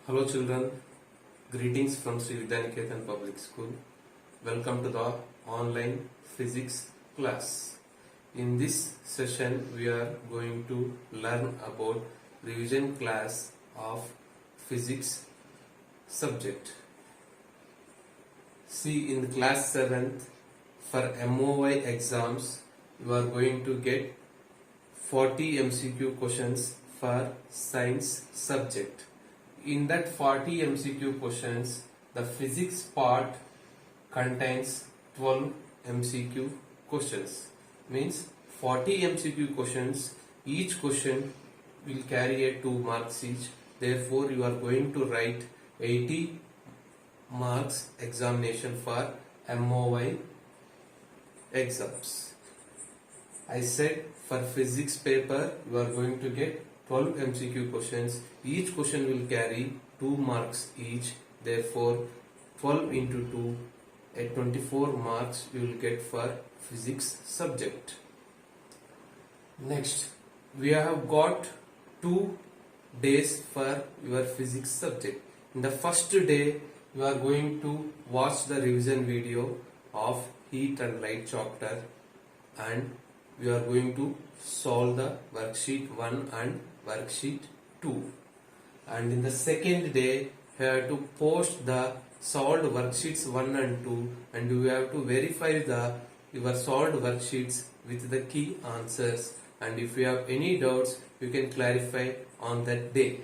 Hello children, greetings from Sri Vidyaniketan Public School. Welcome to the online physics class. In this session we are going to learn about revision class of physics subject. See, in the class 7th for MOY exams you are going to get 40 MCQ questions for science subject. In that 40 MCQ questions, the physics part contains 12 MCQ questions. Means 40 MCQ questions, each question will carry a 2 marks each. Therefore, you are going to write 80 marks examination for MOY exams. I said for physics paper, you are going to get 12 MCQ questions. Each question will carry 2 marks each. Therefore, 12 into 2 at 24 marks you will get for physics subject. Next, we have got 2 days for your physics subject. In the first day, you are going to watch the revision video of heat and light chapter, and we are going to solve the worksheet 1 and worksheet 2. And in the second day, you have to post the solved worksheets 1 and 2, and you have to verify your solved worksheets with the key answers, and if you have any doubts you can clarify on that day.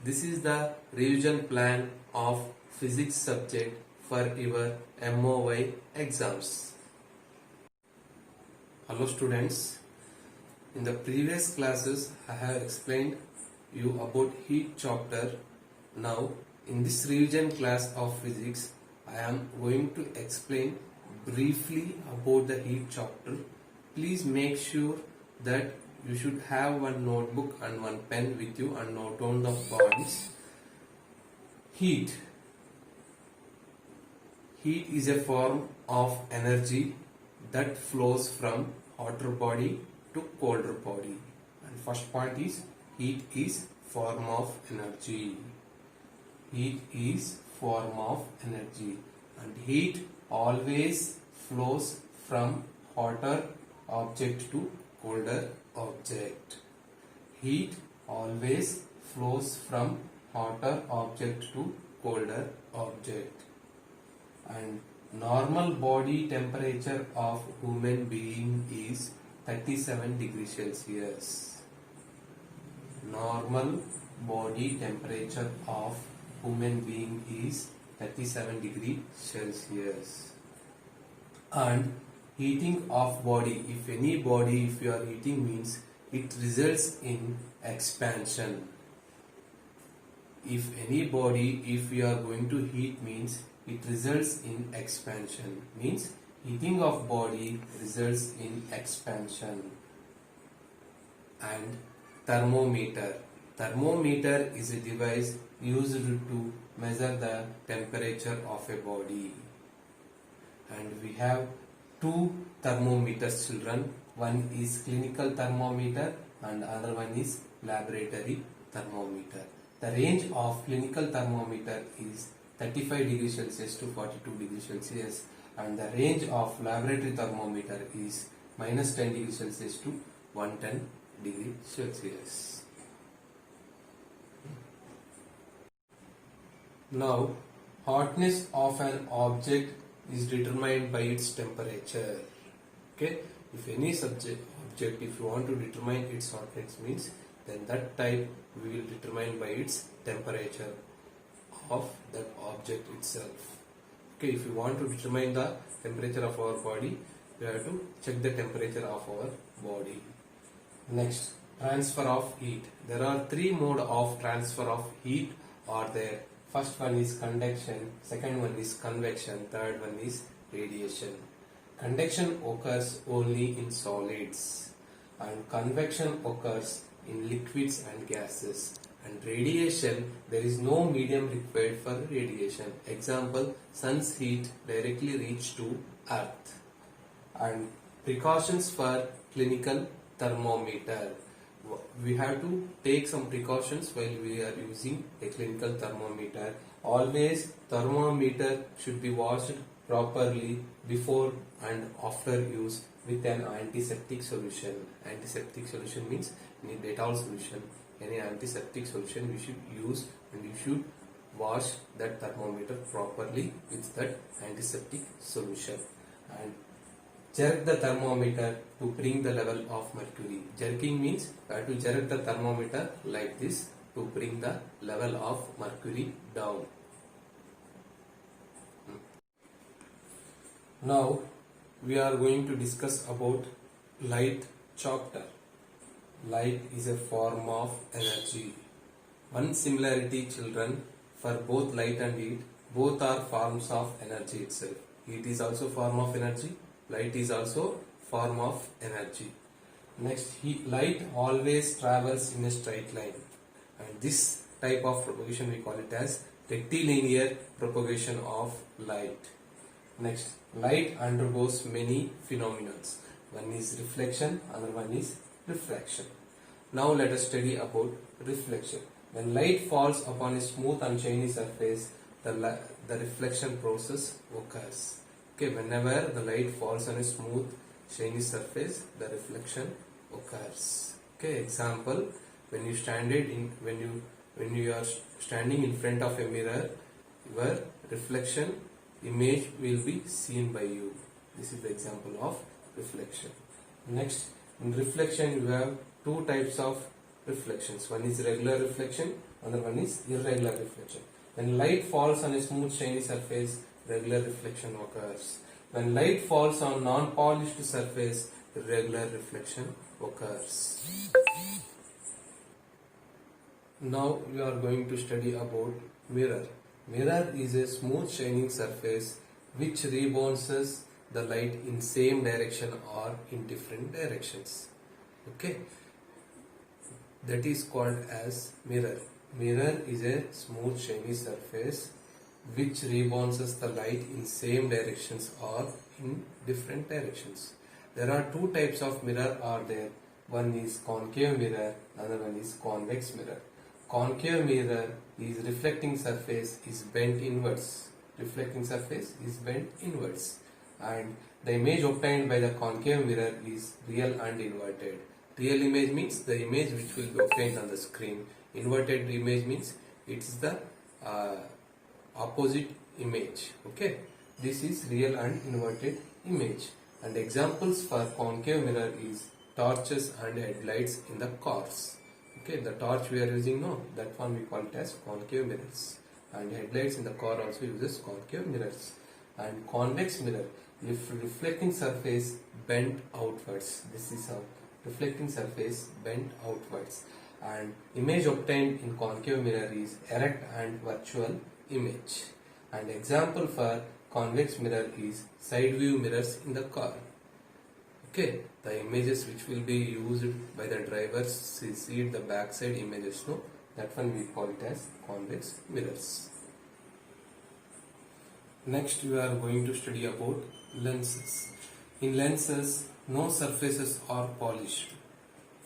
This is the revision plan of physics subject for your MOY exams. Hello students, in the previous classes I have explained you about heat chapter. Now in this revision class of physics I am going to explain briefly about the heat chapter. Please make sure that you should have one notebook and one pen with you and note down the points. Heat is a form of energy that flows from hotter body to colder body. And first point is heat is form of energy. Heat is form of energy, and heat always flows from hotter object to colder object. Heat always flows from hotter object to colder object. And normal body temperature of human being is 37 degrees Celsius. Normal body temperature of human being is 37 degrees Celsius. And heating of body, if any body, if you are heating, means it results in expansion. If any body, if you are going to heat, means it results in expansion. Means heating of body results in expansion. And thermometer is a device used to measure the temperature of a body. And we have 2 thermometers, children. One is clinical thermometer and other one is laboratory thermometer. The range of clinical thermometer is 35 degrees Celsius to 42 degrees Celsius, and the range of laboratory thermometer is minus 10 degrees Celsius to 110 degrees Celsius. Now, hotness of an object is determined by its temperature. Okay, if any object, if you want to determine its hotness, means then that type we will determine by its temperature of that object itself. Okay, if you want to determine the temperature of our body, we have to check the temperature of our body. Next, transfer of heat. There are 3 modes of transfer of heat are there. First one is conduction, second one is convection, third one is radiation. Conduction occurs only in solids, and convection occurs in liquids and gases. And radiation, there is no medium required for radiation. Example, sun's heat directly reach to earth. And precautions for clinical thermometer. we have to take some precautions while we are using a clinical thermometer. Always thermometer should be washed properly before and after use with an antiseptic solution. Antiseptic solution means any Dettol solution, any antiseptic solution we should use, and you should wash that thermometer properly with that antiseptic solution. And jerk the thermometer to bring the level of mercury. Jerking means you have to jerk the thermometer like this to bring the level of mercury down. Now we are going to discuss about light chapter. Light is a form of energy. One similarity, children, for both light and heat, both are forms of energy itself. Heat is also form of energy, light is also form of energy. Next, light always travels in a straight line, and this type of propagation we call it as rectilinear propagation of light. Next, light undergoes many phenomena. One is reflection, another one is refraction. Now let us study about reflection. When light falls upon a smooth and shiny surface, the reflection process occurs. Okay, whenever the light falls on a smooth shiny surface, the reflection occurs. Okay, example, when you are standing in front of a mirror, your reflection image will be seen by you. This is the example of reflection. Next, in reflection you have two types of reflections. One is regular reflection, another one is irregular reflection. When light falls on a smooth shiny surface, regular reflection occurs. When light falls on non-polished surface, irregular reflection occurs. Now we are going to study about mirror. Mirror is a smooth shining surface which rebounds the light in same direction or in different directions. Okay, that is called as mirror. Mirror is a smooth shiny surface which rebounds the light in same directions or in different directions. There are two types of mirror are there. One is concave mirror, another one is convex mirror. Concave mirror is reflecting surface is bent inwards. Reflecting surface is bent inwards, and the image obtained by the concave mirror is real and inverted. Real image means the image which will be obtained on the screen. Inverted image means it's the opposite image. Okay, this is real and inverted image. And examples for concave mirror is torches and headlights in the cars. Okay, the torch we are using now, that one we call it as concave mirrors. And headlights in the car also uses concave mirrors. And convex mirror, if reflecting surface bent outwards, this is a reflecting surface bent outwards. And image obtained in concave mirror is erect and virtual image. And example for convex mirror is side view mirrors in the car. Okay, the images which will be used by the drivers see the backside images, no? That one we call it as convex mirrors. Next we are going to study about lenses. In lenses, no surfaces are polished.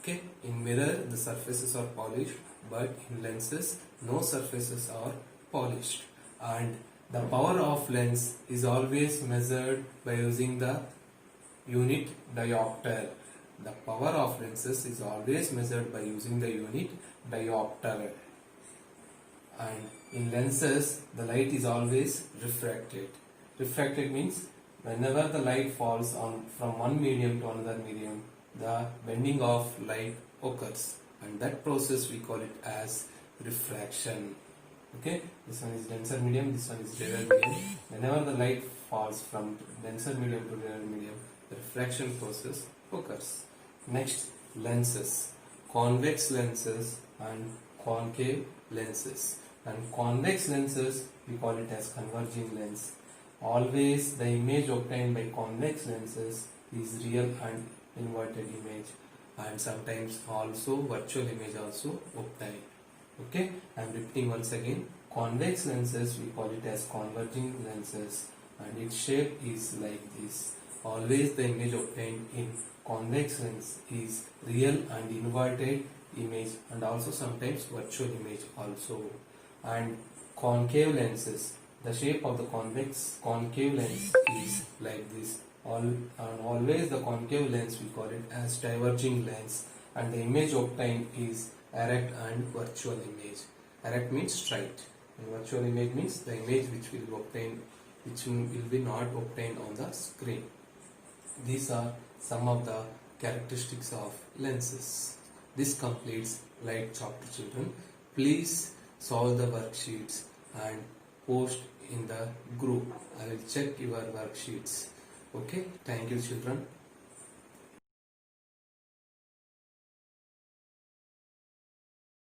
Okay, in mirror the surfaces are polished, but in lenses no surfaces are polished. And the power of lens is always measured by using the unit diopter. The power of lenses is always measured by using the unit diopter. And in lenses, the light is always refracted. Refracted means whenever the light falls on from one medium to another medium, the bending of light occurs, and that process we call it as refraction. Okay, this one is denser medium, this one is rarer medium. Whenever the light falls from denser medium to rarer medium, the refraction process occurs. Next, lenses. Convex lenses and concave lenses. And convex lenses we call it as converging lens. Always the image obtained by convex lenses is real and inverted image, and sometimes also virtual image also obtained. Okay, I am repeating once again. Convex lenses we call it as converging lenses, and its shape is like this. Always the image obtained in convex lens is real and inverted image and also sometimes virtual image also. And concave lenses, the shape of the concave lens is like this. And always the concave lens we call it as diverging lens, and the image obtained is erect and virtual image. Erect means straight and virtual image means the image which will be not obtained on the screen. These are some of the characteristics of lenses. This completes Light chapter, children. Please solve the worksheets and post in the group. I will check your worksheets. Okay, thank you, children.